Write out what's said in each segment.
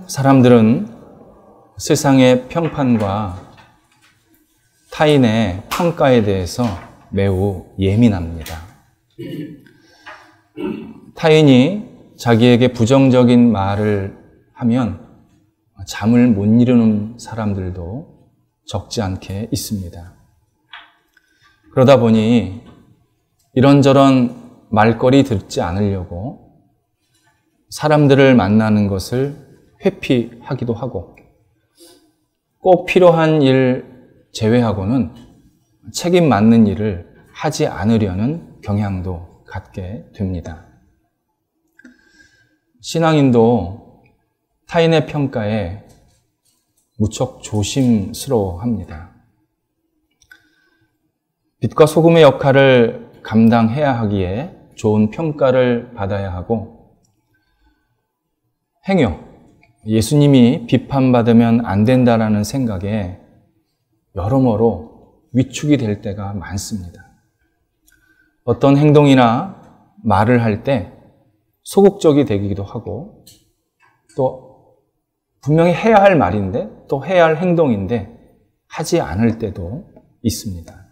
사람들은 세상의 평판과 타인의 평가에 대해서 매우 예민합니다. 타인이 자기에게 부정적인 말을 하면 잠을 못 이루는 사람들도 적지 않게 있습니다. 그러다 보니 이런저런 말거리 듣지 않으려고 사람들을 만나는 것을 회피하기도 하고 꼭 필요한 일 제외하고는 책임 맞는 일을 하지 않으려는 경향도 갖게 됩니다. 신앙인도 타인의 평가에 무척 조심스러워합니다. 빛과 소금의 역할을 감당해야 하기에 좋은 평가를 받아야 하고, 행여 예수님이 비판받으면 안 된다라는 생각에 여러모로 위축이 될 때가 많습니다. 어떤 행동이나 말을 할 때 소극적이 되기도 하고, 또 분명히 해야 할 말인데 또 해야 할 행동인데 하지 않을 때도 있습니다.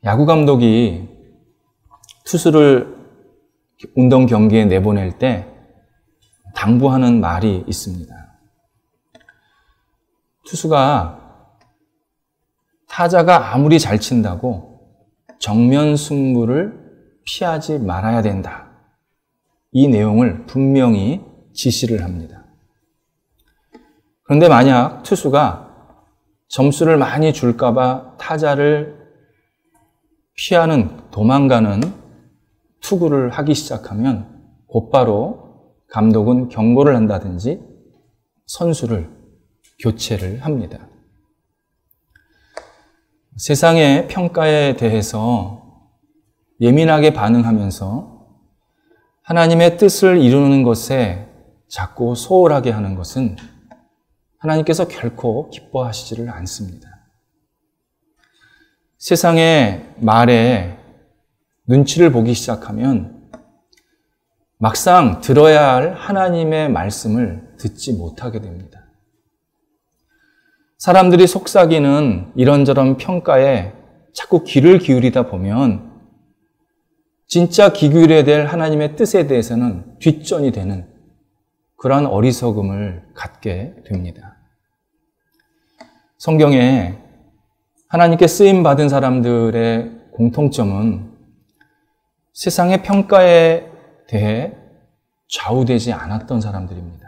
야구 감독이 투수를 운동 경기에 내보낼 때 당부하는 말이 있습니다. 투수가 타자가 아무리 잘 친다고 정면 승부를 피하지 말아야 된다. 이 내용을 분명히 지시를 합니다. 그런데 만약 투수가 점수를 많이 줄까봐 타자를 피하는, 도망가는 투구를 하기 시작하면 곧바로 감독은 경고를 한다든지 선수를 교체를 합니다. 세상의 평가에 대해서 예민하게 반응하면서 하나님의 뜻을 이루는 것에 자꾸 소홀하게 하는 것은 하나님께서 결코 기뻐하시지를 않습니다. 세상의 말에 눈치를 보기 시작하면 막상 들어야 할 하나님의 말씀을 듣지 못하게 됩니다. 사람들이 속삭이는 이런저런 평가에 자꾸 귀를 기울이다 보면 진짜 귀 기울여야 될 하나님의 뜻에 대해서는 뒷전이 되는 그러한 어리석음을 갖게 됩니다. 성경에 하나님께 쓰임받은 사람들의 공통점은 세상의 평가에 대해 좌우되지 않았던 사람들입니다.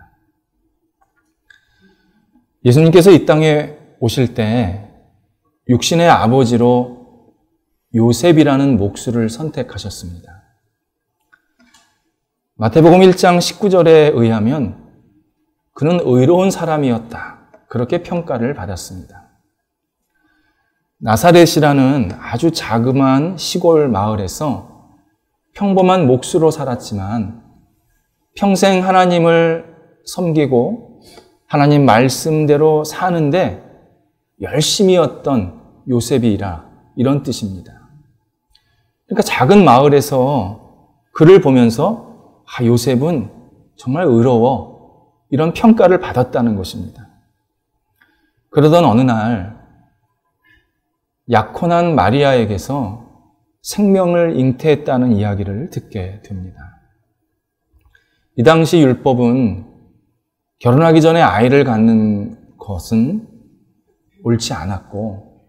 예수님께서 이 땅에 오실 때 육신의 아버지로 요셉이라는 목수를 선택하셨습니다. 마태복음 1장 19절에 의하면 그는 의로운 사람이었다. 그렇게 평가를 받았습니다. 나사렛이라는 아주 자그마한 시골 마을에서 평범한 목수로 살았지만 평생 하나님을 섬기고 하나님 말씀대로 사는데 열심히였던 요셉이라 이런 뜻입니다. 그러니까 작은 마을에서 그를 보면서 요셉은 정말 의로워 이런 평가를 받았다는 것입니다. 그러던 어느 날 약혼한 마리아에게서 생명을 잉태했다는 이야기를 듣게 됩니다. 이 당시 율법은 결혼하기 전에 아이를 갖는 것은 옳지 않았고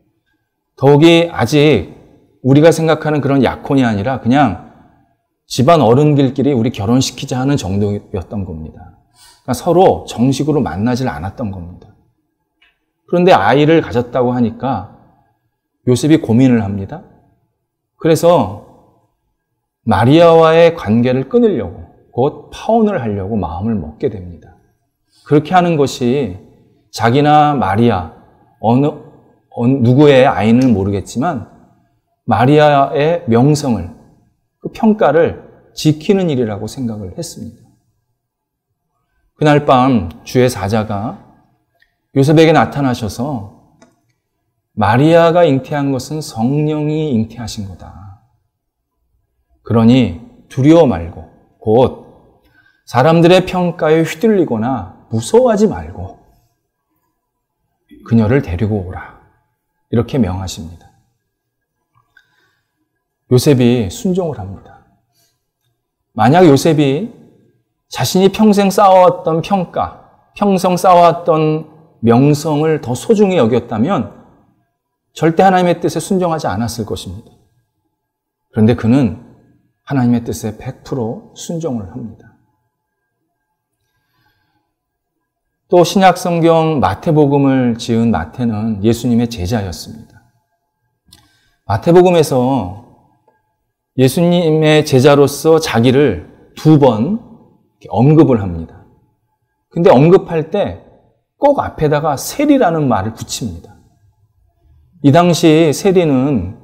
더욱이 아직 우리가 생각하는 그런 약혼이 아니라 그냥 집안 어른들끼리 우리 결혼시키자 하는 정도였던 겁니다. 그러니까 서로 정식으로 만나질 않았던 겁니다. 그런데 아이를 가졌다고 하니까 요셉이 고민을 합니다. 그래서 마리아와의 관계를 끊으려고 곧 파혼을 하려고 마음을 먹게 됩니다. 그렇게 하는 것이 자기나 마리아 누구의 아이는 모르겠지만 마리아의 명성을 그 평가를 지키는 일이라고 생각을 했습니다. 그날 밤 주의 사자가 요셉에게 나타나셔서 마리아가 잉태한 것은 성령이 잉태하신 거다. 그러니 두려워 말고 곧 사람들의 평가에 휘둘리거나 무서워하지 말고 그녀를 데리고 오라. 이렇게 명하십니다. 요셉이 순종을 합니다. 만약 요셉이 자신이 평생 쌓아왔던 평가, 평생 쌓아왔던 명성을 더 소중히 여겼다면 절대 하나님의 뜻에 순종하지 않았을 것입니다. 그런데 그는 하나님의 뜻에 100% 순종을 합니다. 또 신약 성경 마태복음을 지은 마태는 예수님의 제자였습니다. 마태복음에서 예수님의 제자로서 자기를 2번 언급을 합니다. 근데 언급할 때 꼭 앞에다가 세리라는 말을 붙입니다. 이 당시 세리는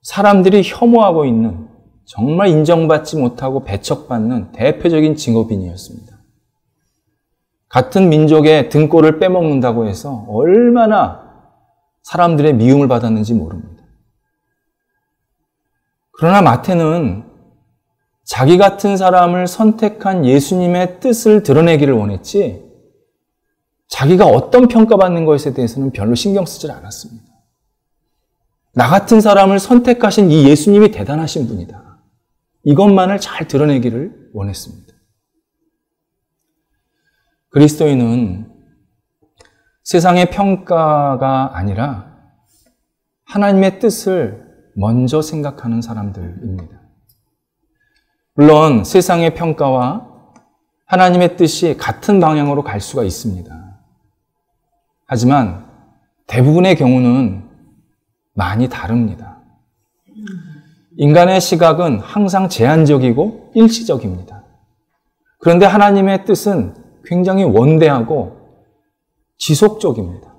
사람들이 혐오하고 있는, 정말 인정받지 못하고 배척받는 대표적인 직업인이었습니다. 같은 민족의 등골을 빼먹는다고 해서 얼마나 사람들의 미움을 받았는지 모릅니다. 그러나 마태는 자기 같은 사람을 선택한 예수님의 뜻을 드러내기를 원했지 자기가 어떤 평가받는 것에 대해서는 별로 신경 쓰질 않았습니다. 나 같은 사람을 선택하신 이 예수님이 대단하신 분이다. 이것만을 잘 드러내기를 원했습니다. 그리스도인은 세상의 평가가 아니라 하나님의 뜻을 먼저 생각하는 사람들입니다. 물론 세상의 평가와 하나님의 뜻이 같은 방향으로 갈 수가 있습니다. 하지만 대부분의 경우는 많이 다릅니다. 인간의 시각은 항상 제한적이고 일시적입니다. 그런데 하나님의 뜻은 굉장히 원대하고 지속적입니다.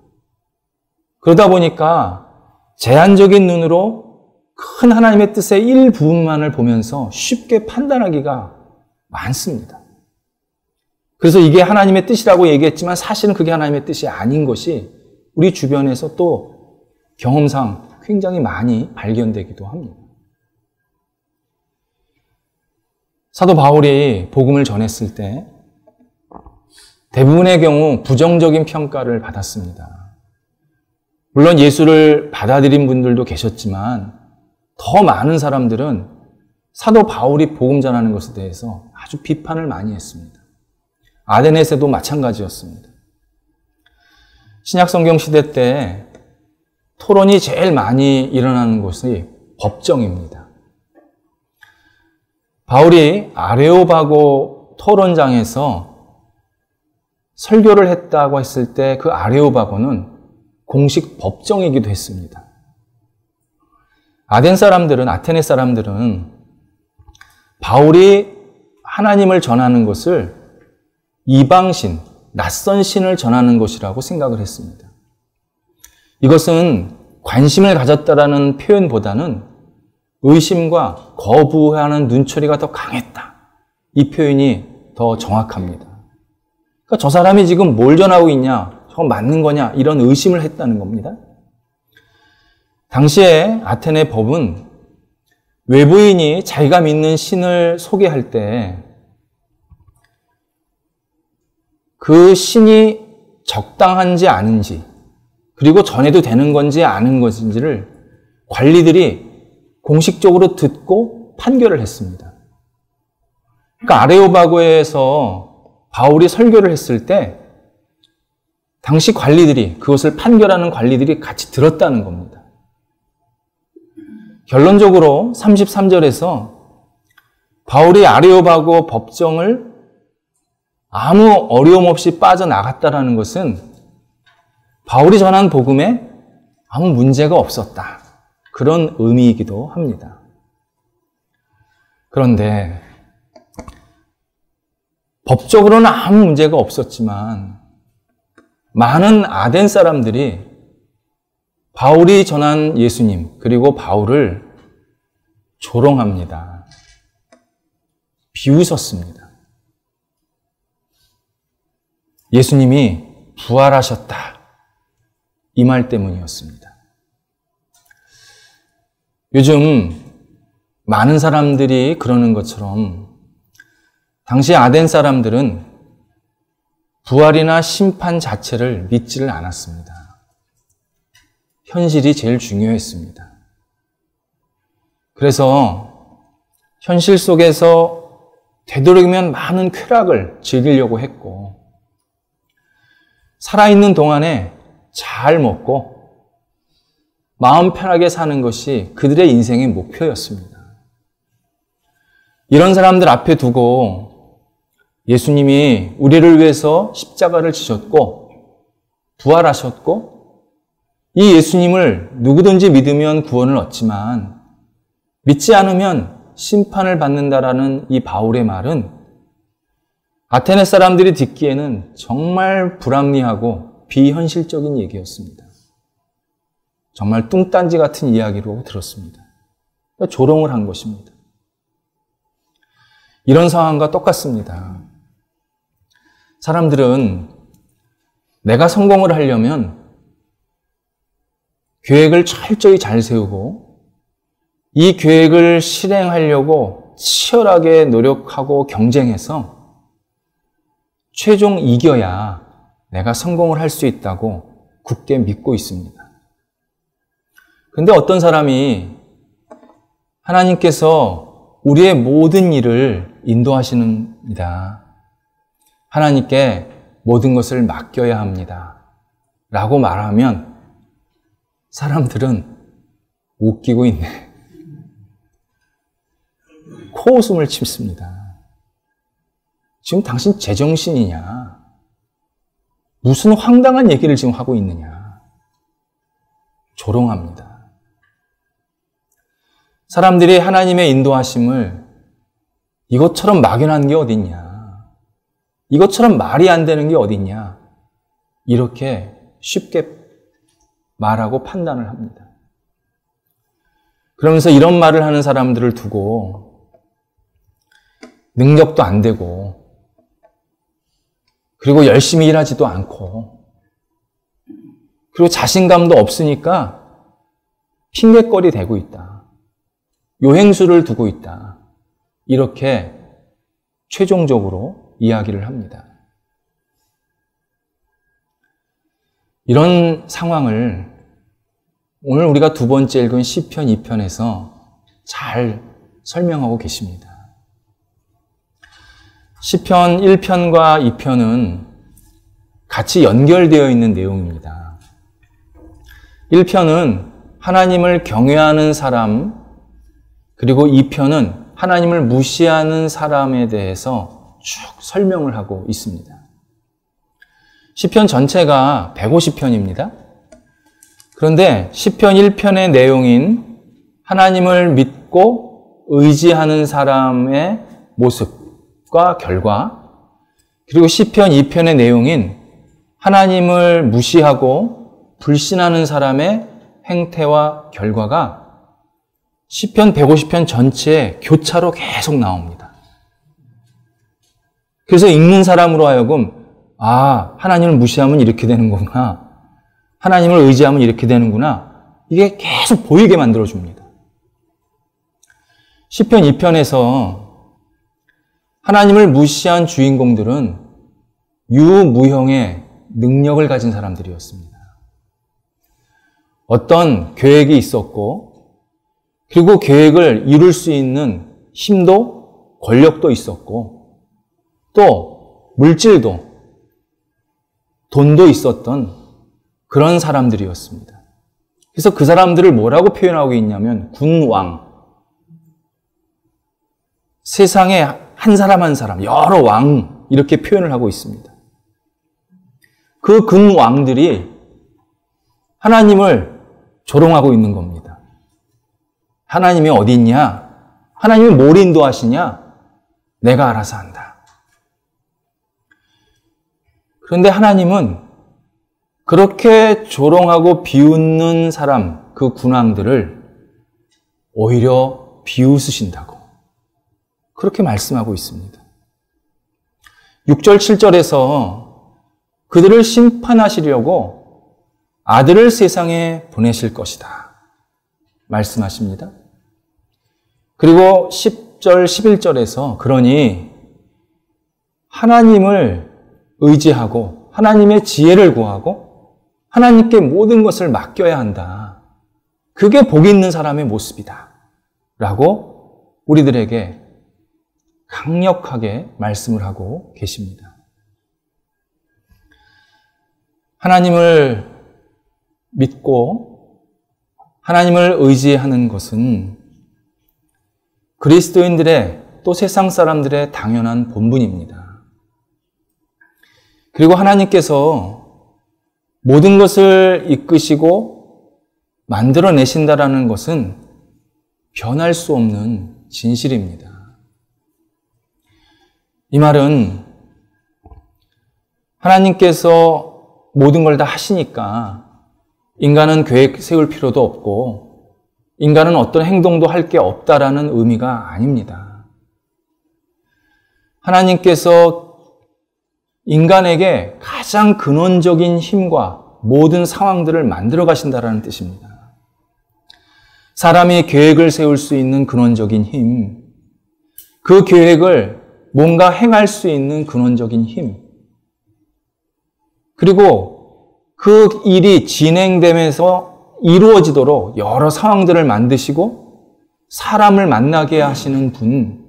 그러다 보니까 제한적인 눈으로 큰 하나님의 뜻의 일부분만을 보면서 쉽게 판단하기가 많습니다. 그래서 이게 하나님의 뜻이라고 얘기했지만 사실은 그게 하나님의 뜻이 아닌 것이 우리 주변에서 또 경험상 굉장히 많이 발견되기도 합니다. 사도 바울이 복음을 전했을 때 대부분의 경우 부정적인 평가를 받았습니다. 물론 예수를 받아들인 분들도 계셨지만 더 많은 사람들은 사도 바울이 복음 전하는 것에 대해서 아주 비판을 많이 했습니다. 아데네세도 마찬가지였습니다. 신약성경 시대 때 토론이 제일 많이 일어나는 곳이 법정입니다. 바울이 아레오바고 토론장에서 설교를 했다고 했을 때 그 아레오바고는 공식 법정이기도 했습니다. 아테네 사람들은 바울이 하나님을 전하는 것을 이방신, 낯선 신을 전하는 것이라고 생각을 했습니다. 이것은 관심을 가졌다라는 표현보다는 의심과 거부하는 눈초리가 더 강했다. 이 표현이 더 정확합니다. 그러니까 저 사람이 지금 뭘 전하고 있냐, 저거 맞는 거냐, 이런 의심을 했다는 겁니다. 당시에 아테네 법은 외부인이 자기가 믿는 신을 소개할 때 그 신이 적당한지 아닌지, 그리고 전해도 되는 건지 아닌 것인지를 관리들이 공식적으로 듣고 판결을 했습니다. 그러니까 아레오바고에서 바울이 설교를 했을 때 당시 관리들이, 그것을 판결하는 관리들이 같이 들었다는 겁니다. 결론적으로 33절에서 바울이 아레오바고 법정을 아무 어려움 없이 빠져나갔다라는 것은 바울이 전한 복음에 아무 문제가 없었다. 그런 의미이기도 합니다. 그런데 법적으로는 아무 문제가 없었지만 많은 아덴 사람들이 바울이 전한 예수님 그리고 바울을 조롱합니다. 비웃었습니다. 예수님이 부활하셨다. 이 말 때문이었습니다. 요즘 많은 사람들이 그러는 것처럼 당시 아덴 사람들은 부활이나 심판 자체를 믿지를 않았습니다. 현실이 제일 중요했습니다. 그래서 현실 속에서 되도록이면 많은 쾌락을 즐기려고 했고, 살아있는 동안에 잘 먹고 마음 편하게 사는 것이 그들의 인생의 목표였습니다. 이런 사람들 앞에 두고 예수님이 우리를 위해서 십자가를 지셨고 부활하셨고, 이 예수님을 누구든지 믿으면 구원을 얻지만 믿지 않으면 심판을 받는다라는 이 바울의 말은 아테네 사람들이 듣기에는 정말 불합리하고 비현실적인 얘기였습니다. 정말 뚱딴지 같은 이야기로 들었습니다. 조롱을 한 것입니다. 이런 상황과 똑같습니다. 사람들은 내가 성공을 하려면 계획을 철저히 잘 세우고 이 계획을 실행하려고 치열하게 노력하고 경쟁해서 최종 이겨야 내가 성공을 할 수 있다고 굳게 믿고 있습니다. 근데 어떤 사람이 하나님께서 우리의 모든 일을 인도하시는니다. 하나님께 모든 것을 맡겨야 합니다. 라고 말하면 사람들은 웃기고 있네. 코웃음을 치습니다. 지금 당신 제정신이냐? 무슨 황당한 얘기를 지금 하고 있느냐? 조롱합니다. 사람들이 하나님의 인도하심을 이것처럼 막연한 게 어딨냐? 이것처럼 말이 안 되는 게 어딨냐? 이렇게 쉽게 말하고 판단을 합니다. 그러면서 이런 말을 하는 사람들을 두고 능력도 안 되고 그리고 열심히 일하지도 않고 그리고 자신감도 없으니까 핑계거리 대고 있다. 요행수를 두고 있다. 이렇게 최종적으로 이야기를 합니다. 이런 상황을 오늘 우리가 두 번째 읽은 시편 2편에서 잘 설명하고 계십니다. 시편 1편과 2편은 같이 연결되어 있는 내용입니다. 1편은 하나님을 경외하는 사람, 그리고 2편은 하나님을 무시하는 사람에 대해서 쭉 설명을 하고 있습니다. 시편 전체가 150편입니다. 그런데 시편 1편의 내용인 하나님을 믿고 의지하는 사람의 모습과 결과, 그리고 시편 2편의 내용인 하나님을 무시하고 불신하는 사람의 행태와 결과가 시편 150편 전체에 교차로 계속 나옵니다. 그래서 읽는 사람으로 하여금 하나님을 무시하면 이렇게 되는 거구나. 하나님을 의지하면 이렇게 되는구나. 이게 계속 보이게 만들어줍니다. 시편 2편에서 하나님을 무시한 주인공들은 유무형의 능력을 가진 사람들이었습니다. 어떤 계획이 있었고 그리고 계획을 이룰 수 있는 힘도 권력도 있었고 또 물질도 돈도 있었던 그런 사람들이었습니다. 그래서 그 사람들을 뭐라고 표현하고 있냐면 군왕. 세상에 한 사람 한 사람, 여러 왕 이렇게 표현을 하고 있습니다. 그 군왕들이 하나님을 조롱하고 있는 겁니다. 하나님이 어디 있냐? 하나님이 뭘 인도하시냐? 내가 알아서 한다. 그런데 하나님은 그렇게 조롱하고 비웃는 사람, 그 군왕들을 오히려 비웃으신다고 그렇게 말씀하고 있습니다. 6절, 7절에서 그들을 심판하시려고 아들을 세상에 보내실 것이다 말씀하십니다. 그리고 10절, 11절에서 그러니 하나님을 의지하고 하나님의 지혜를 구하고 하나님께 모든 것을 맡겨야 한다. 그게 복 있는 사람의 모습이다. 라고 우리들에게 강력하게 말씀을 하고 계십니다. 하나님을 믿고 하나님을 의지하는 것은 그리스도인들의 또 세상 사람들의 당연한 본분입니다. 그리고 하나님께서 모든 것을 이끄시고 만들어내신다라는 것은 변할 수 없는 진실입니다. 이 말은 하나님께서 모든 걸 다 하시니까 인간은 계획 세울 필요도 없고 인간은 어떤 행동도 할 게 없다라는 의미가 아닙니다. 하나님께서 인간에게 가장 근원적인 힘과 모든 상황들을 만들어 가신다라는 뜻입니다. 사람이 계획을 세울 수 있는 근원적인 힘, 그 계획을 뭔가 행할 수 있는 근원적인 힘, 그리고 그 일이 진행되면서 이루어지도록 여러 상황들을 만드시고 사람을 만나게 하시는 분,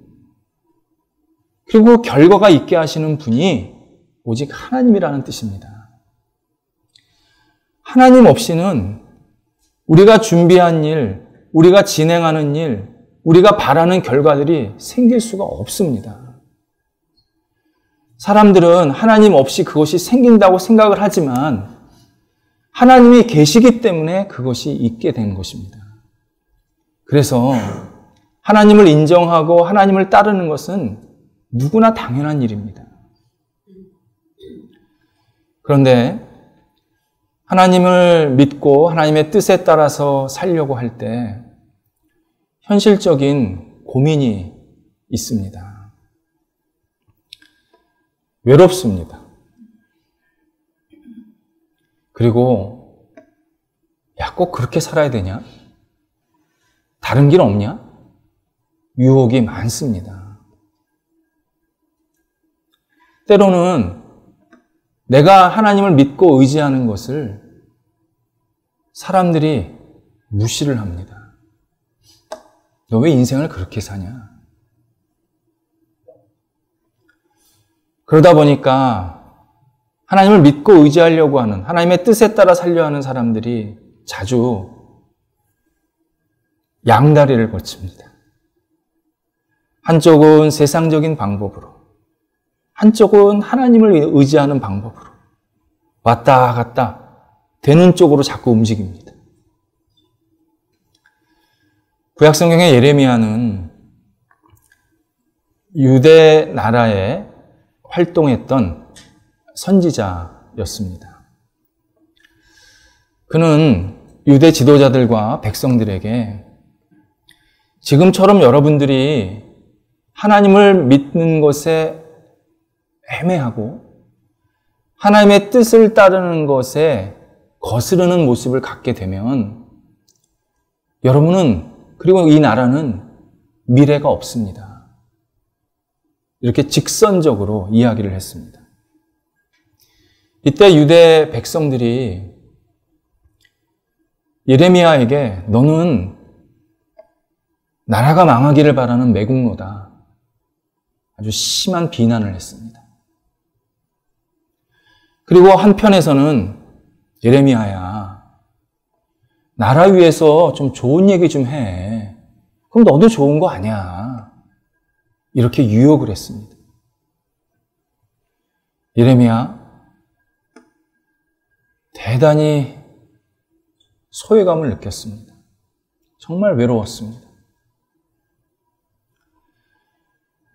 그리고 결과가 있게 하시는 분이 오직 하나님이라는 뜻입니다. 하나님 없이는 우리가 준비한 일, 우리가 진행하는 일, 우리가 바라는 결과들이 생길 수가 없습니다. 사람들은 하나님 없이 그것이 생긴다고 생각을 하지만 하나님이 계시기 때문에 그것이 있게 된 것입니다. 그래서 하나님을 인정하고 하나님을 따르는 것은 누구나 당연한 일입니다. 그런데 하나님을 믿고 하나님의 뜻에 따라서 살려고 할 때 현실적인 고민이 있습니다. 외롭습니다. 그리고 야, 꼭 그렇게 살아야 되냐? 다른 길 없냐? 유혹이 많습니다. 때로는 내가 하나님을 믿고 의지하는 것을 사람들이 무시를 합니다. 너 왜 인생을 그렇게 사냐? 그러다 보니까 하나님을 믿고 의지하려고 하는, 하나님의 뜻에 따라 살려 하는 사람들이 자주 양다리를 거칩니다. 한쪽은 세상적인 방법으로, 한쪽은 하나님을 의지하는 방법으로 왔다 갔다 되는 쪽으로 자꾸 움직입니다. 구약성경의 예레미야는 유대 나라에 활동했던 선지자였습니다. 그는 유대 지도자들과 백성들에게 지금처럼 여러분들이 하나님을 믿는 것에 애매하고 하나님의 뜻을 따르는 것에 거스르는 모습을 갖게 되면 여러분은, 그리고 이 나라는 미래가 없습니다. 이렇게 직선적으로 이야기를 했습니다. 이때 유대 백성들이 예레미야에게 너는 나라가 망하기를 바라는 매국노다. 아주 심한 비난을 했습니다. 그리고 한편에서는 예레미야야, 나라 위해서 좀 좋은 얘기 좀 해. 그럼 너도 좋은 거 아니야. 이렇게 유혹을 했습니다. 예레미야, 대단히 소외감을 느꼈습니다. 정말 외로웠습니다.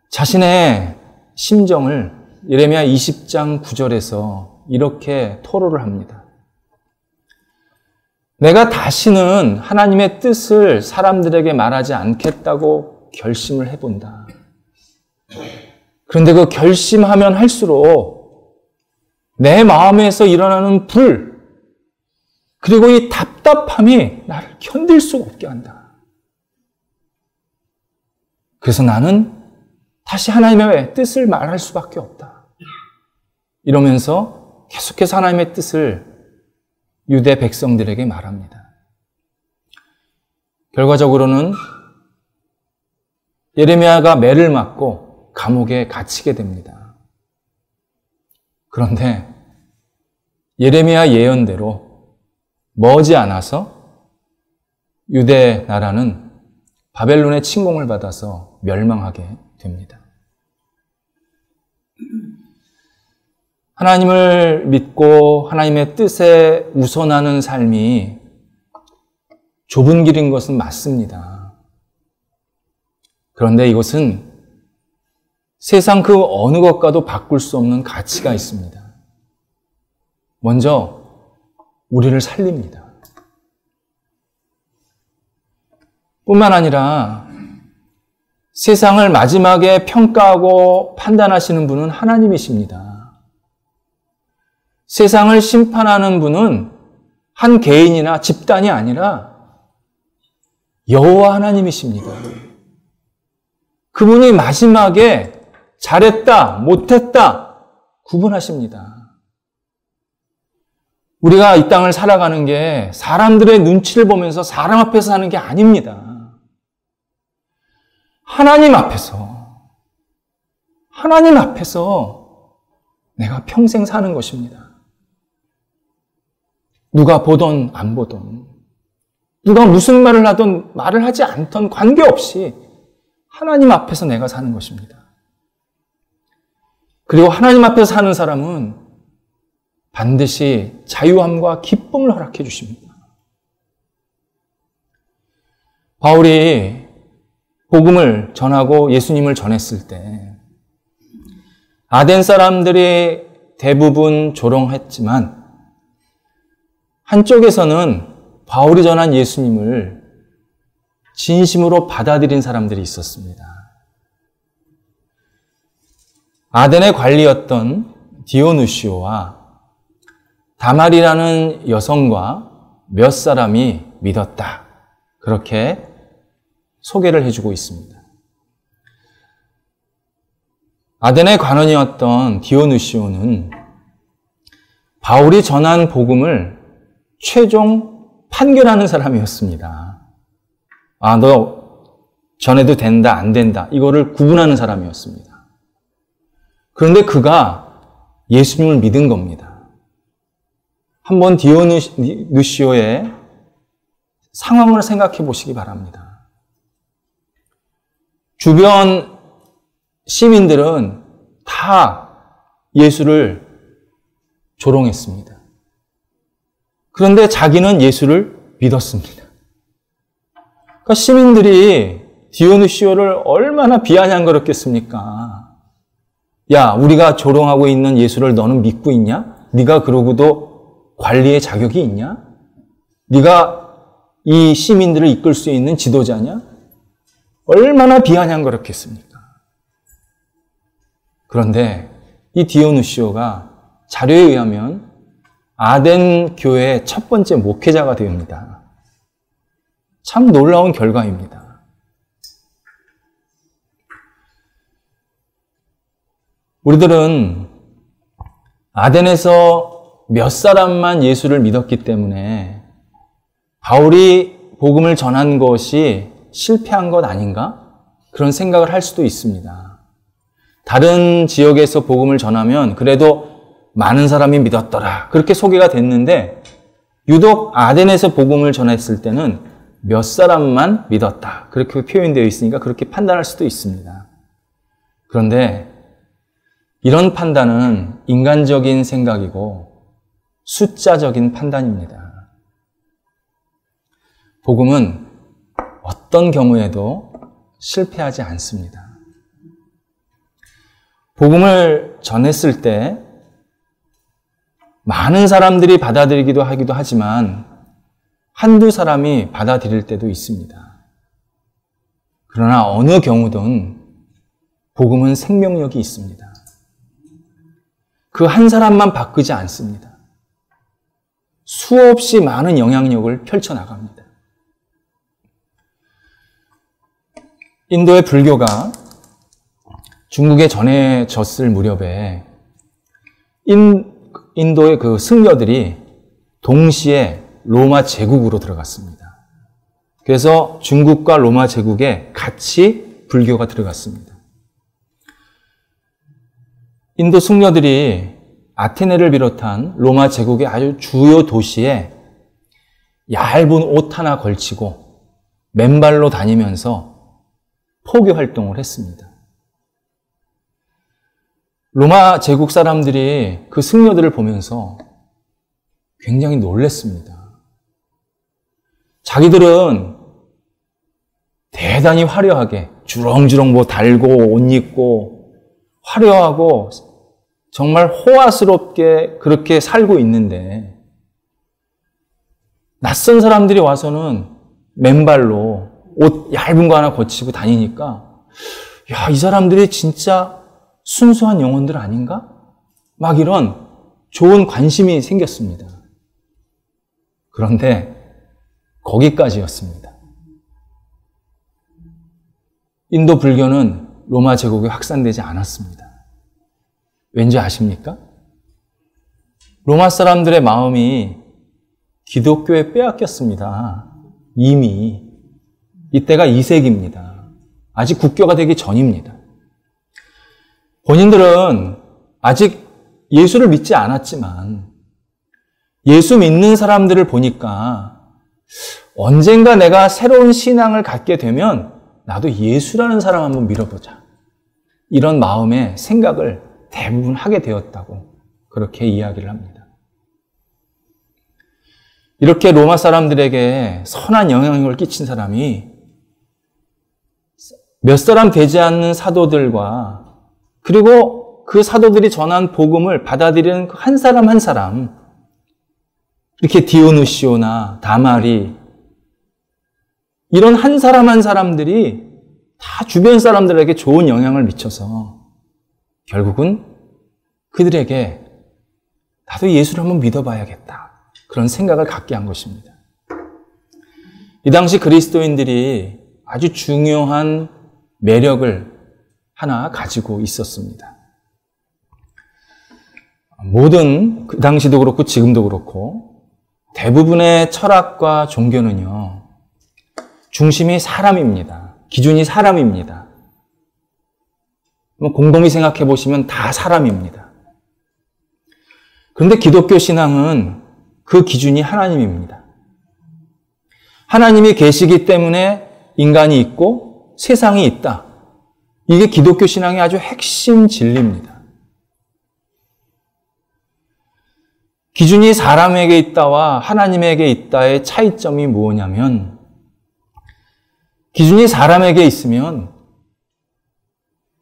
자신의 심정을 예레미야 20장 9절에서 이렇게 토로를 합니다. 내가 다시는 하나님의 뜻을 사람들에게 말하지 않겠다고 결심을 해본다. 그런데 그 결심하면 할수록 내 마음에서 일어나는 불, 그리고 이 답답함이 나를 견딜 수가 없게 한다. 그래서 나는 다시 하나님의 뜻을 말할 수밖에 없다. 이러면서 계속해서 하나님의 뜻을 유대 백성들에게 말합니다. 결과적으로는 예레미야가 매를 맞고 감옥에 갇히게 됩니다. 그런데 예레미야 예언대로 머지않아서 유대 나라는 바벨론의 침공을 받아서 멸망하게 됩니다. 하나님을 믿고 하나님의 뜻에 우선하는 삶이 좁은 길인 것은 맞습니다. 그런데 이것은 세상 그 어느 것과도 바꿀 수 없는 가치가 있습니다. 먼저 우리를 살립니다. 뿐만 아니라 세상을 마지막에 평가하고 판단하시는 분은 하나님이십니다. 세상을 심판하는 분은 한 개인이나 집단이 아니라 여호와 하나님이십니다. 그분이 마지막에 잘했다, 못했다 구분하십니다. 우리가 이 땅을 살아가는 게 사람들의 눈치를 보면서 사람 앞에서 사는 게 아닙니다. 하나님 앞에서 내가 평생 사는 것입니다. 누가 보던 안 보던, 누가 무슨 말을 하던 말을 하지 않던 관계없이 하나님 앞에서 내가 사는 것입니다. 그리고 하나님 앞에서 사는 사람은 반드시 자유함과 기쁨을 허락해 주십니다. 바울이 복음을 전하고 예수님을 전했을 때 아덴 사람들이 대부분 조롱했지만 한쪽에서는 바울이 전한 예수님을 진심으로 받아들인 사람들이 있었습니다. 아덴의 관리였던 디오누시오와 다말이라는 여성과 몇 사람이 믿었다. 그렇게 소개를 해주고 있습니다. 아덴의 관원이었던 디오누시오는 바울이 전한 복음을 최종 판결하는 사람이었습니다. 아, 너 전해도 된다, 안 된다. 이거를 구분하는 사람이었습니다. 그런데 그가 예수님을 믿은 겁니다. 한번 디오누시오의 상황을 생각해 보시기 바랍니다. 주변 시민들은 다 예수를 조롱했습니다. 그런데 자기는 예수를 믿었습니다. 그러니까 시민들이 디오누시오를 얼마나 비아냥거렸겠습니까? 야, 우리가 조롱하고 있는 예수를 너는 믿고 있냐? 네가 그러고도 관리의 자격이 있냐? 네가 이 시민들을 이끌 수 있는 지도자냐? 얼마나 비아냥거렸겠습니까? 그런데 이 디오누시오가 자료에 의하면 아덴 교회의 첫 번째 목회자가 됩니다. 참 놀라운 결과입니다. 우리들은 아덴에서 몇 사람만 예수를 믿었기 때문에 바울이 복음을 전한 것이 실패한 것 아닌가? 그런 생각을 할 수도 있습니다. 다른 지역에서 복음을 전하면 그래도 많은 사람이 믿었더라. 그렇게 소개가 됐는데 유독 아덴에서 복음을 전했을 때는 몇 사람만 믿었다. 그렇게 표현되어 있으니까 그렇게 판단할 수도 있습니다. 그런데 이런 판단은 인간적인 생각이고 숫자적인 판단입니다. 복음은 어떤 경우에도 실패하지 않습니다. 복음을 전했을 때 많은 사람들이 받아들이기도 하기도 하지만 한두 사람이 받아들일 때도 있습니다. 그러나 어느 경우든 복음은 생명력이 있습니다. 그 한 사람만 바꾸지 않습니다. 수없이 많은 영향력을 펼쳐나갑니다. 인도의 불교가 중국에 전해졌을 무렵에 인도의 그 승려들이 동시에 로마 제국으로 들어갔습니다. 그래서 중국과 로마 제국에 같이 불교가 들어갔습니다. 인도 승려들이 아테네를 비롯한 로마 제국의 아주 주요 도시에 얇은 옷 하나 걸치고 맨발로 다니면서 포교 활동을 했습니다. 로마 제국 사람들이 그 승려들을 보면서 굉장히 놀랐습니다. 자기들은 대단히 화려하게 주렁주렁 뭐 달고 옷 입고 화려하고 정말 호화스럽게 그렇게 살고 있는데 낯선 사람들이 와서는 맨발로 옷 얇은 거 하나 거치고 다니니까 야, 이 사람들이 진짜 순수한 영혼들 아닌가? 막 이런 좋은 관심이 생겼습니다. 그런데 거기까지였습니다. 인도 불교는 로마 제국에 확산되지 않았습니다. 왠지 아십니까? 로마 사람들의 마음이 기독교에 빼앗겼습니다. 이미. 이때가 2세기입니다. 아직 국교가 되기 전입니다. 본인들은 아직 예수를 믿지 않았지만 예수 믿는 사람들을 보니까 언젠가 내가 새로운 신앙을 갖게 되면 나도 예수라는 사람 한번 믿어보자. 이런 마음의 생각을 대부분 하게 되었다고 그렇게 이야기를 합니다. 이렇게 로마 사람들에게 선한 영향력을 끼친 사람이 몇 사람 되지 않는 사도들과 그리고 그 사도들이 전한 복음을 받아들이는 한 사람 한 사람, 이렇게 디오누시오나 다마리, 이런 한 사람 한 사람들이 다 주변 사람들에게 좋은 영향을 미쳐서 결국은 그들에게 나도 예수를 한번 믿어봐야겠다. 그런 생각을 갖게 한 것입니다. 이 당시 그리스도인들이 아주 중요한 매력을 하나 가지고 있었습니다. 모든 그 당시도 그렇고 지금도 그렇고 대부분의 철학과 종교는요, 중심이 사람입니다. 기준이 사람입니다. 곰곰이 생각해 보시면 다 사람입니다. 그런데 기독교 신앙은 그 기준이 하나님입니다. 하나님이 계시기 때문에 인간이 있고 세상이 있다. 이게 기독교 신앙의 아주 핵심 진리입니다. 기준이 사람에게 있다와 하나님에게 있다의 차이점이 뭐냐면, 기준이 사람에게 있으면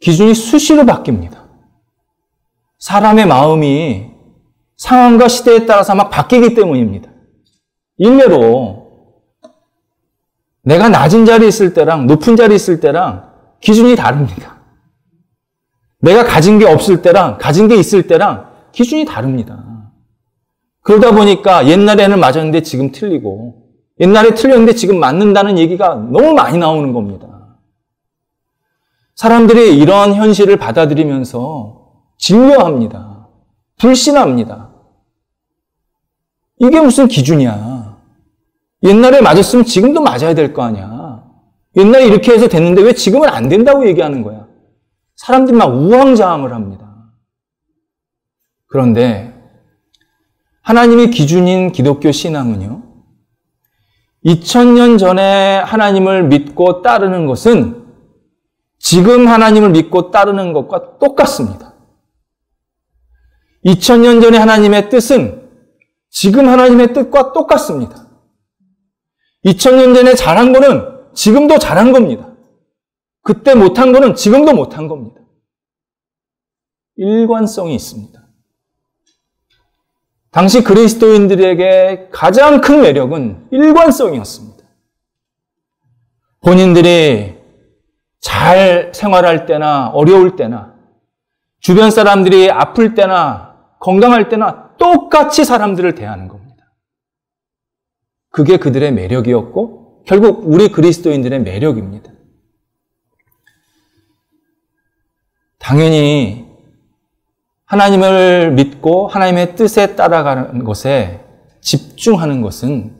기준이 수시로 바뀝니다. 사람의 마음이 상황과 시대에 따라서 막 바뀌기 때문입니다. 일례로 내가 낮은 자리에 있을 때랑 높은 자리에 있을 때랑 기준이 다릅니다. 내가 가진 게 없을 때랑 가진 게 있을 때랑 기준이 다릅니다. 그러다 보니까 옛날에는 맞았는데 지금 틀리고 옛날에 틀렸는데 지금 맞는다는 얘기가 너무 많이 나오는 겁니다. 사람들이 이러한 현실을 받아들이면서 진료합니다. 불신합니다. 이게 무슨 기준이야. 옛날에 맞았으면 지금도 맞아야 될 거 아니야. 옛날에 이렇게 해서 됐는데 왜 지금은 안 된다고 얘기하는 거야. 사람들이 막 우왕좌왕을 합니다. 그런데 하나님이 기준인 기독교 신앙은요, 2000년 전에 하나님을 믿고 따르는 것은 지금 하나님을 믿고 따르는 것과 똑같습니다. 2000년 전에 하나님의 뜻은 지금 하나님의 뜻과 똑같습니다. 2000년 전에 잘한 거는 지금도 잘한 겁니다. 그때 못한 거는 지금도 못한 겁니다. 일관성이 있습니다. 당시 그리스도인들에게 가장 큰 매력은 일관성이었습니다. 본인들이 잘 생활할 때나 어려울 때나 주변 사람들이 아플 때나 건강할 때나 똑같이 사람들을 대하는 겁니다. 그게 그들의 매력이었고 결국 우리 그리스도인들의 매력입니다. 당연히 하나님을 믿고 하나님의 뜻에 따라가는 것에 집중하는 것은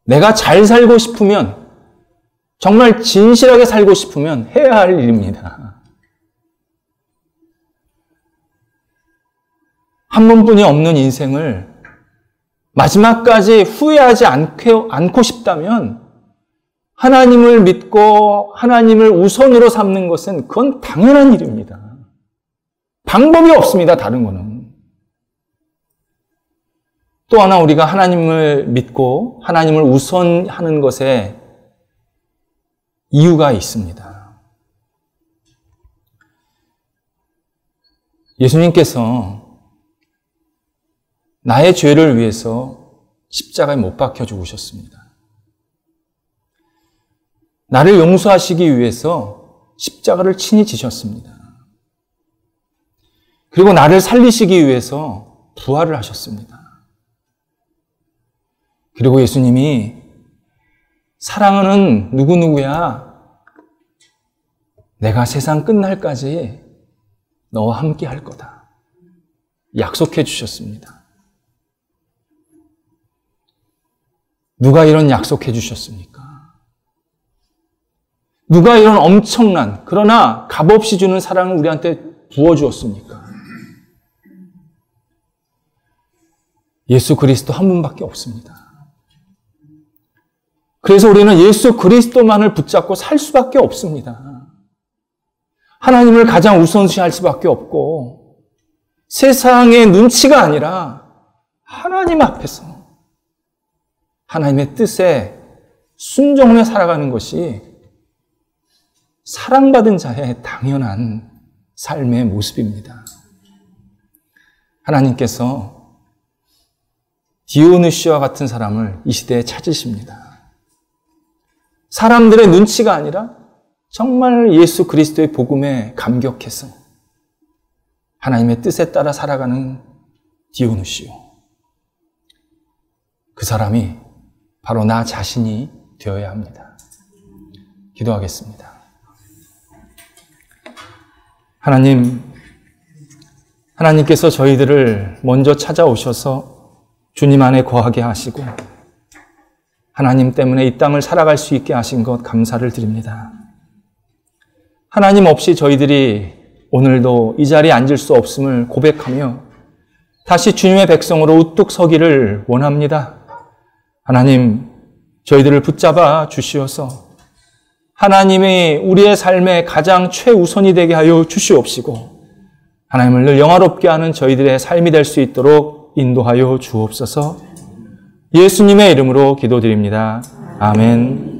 내가 잘 살고 싶으면, 정말 진실하게 살고 싶으면 해야 할 일입니다. 한 번뿐이 없는 인생을 마지막까지 후회하지 않고 싶다면 하나님을 믿고 하나님을 우선으로 삼는 것은 그건 당연한 일입니다. 방법이 없습니다. 다른 거는. 또 하나 우리가 하나님을 믿고 하나님을 우선하는 것에 이유가 있습니다. 예수님께서 나의 죄를 위해서 십자가에 못 박혀 죽으셨습니다. 나를 용서하시기 위해서 십자가를 친히 지셨습니다. 그리고 나를 살리시기 위해서 부활을 하셨습니다. 그리고 예수님이 사랑하는 누구누구야, 내가 세상 끝날까지 너와 함께 할 거다 약속해 주셨습니다. 누가 이런 약속해 주셨습니까? 누가 이런 엄청난, 그러나 값없이 주는 사랑을 우리한테 부어주었습니까? 예수 그리스도 한 분밖에 없습니다. 그래서 우리는 예수 그리스도만을 붙잡고 살 수밖에 없습니다. 하나님을 가장 우선시할 수밖에 없고, 세상의 눈치가 아니라 하나님 앞에서 하나님의 뜻에 순종해 살아가는 것이 사랑받은 자의 당연한 삶의 모습입니다. 하나님께서 디오누시와 같은 사람을 이 시대에 찾으십니다. 사람들의 눈치가 아니라 정말 예수 그리스도의 복음에 감격해서 하나님의 뜻에 따라 살아가는 디오누시오. 그 사람이 바로 나 자신이 되어야 합니다. 기도하겠습니다. 하나님께서 저희들을 먼저 찾아오셔서 주님 안에 거하게 하시고 하나님 때문에 이 땅을 살아갈 수 있게 하신 것 감사를 드립니다. 하나님 없이 저희들이 오늘도 이 자리에 앉을 수 없음을 고백하며 다시 주님의 백성으로 우뚝 서기를 원합니다. 하나님, 저희들을 붙잡아 주시어서 하나님이 우리의 삶의 가장 최우선이 되게 하여 주시옵시고 하나님을 늘 영화롭게 하는 저희들의 삶이 될 수 있도록 인도하여 주옵소서. 예수님의 이름으로 기도드립니다. 아멘.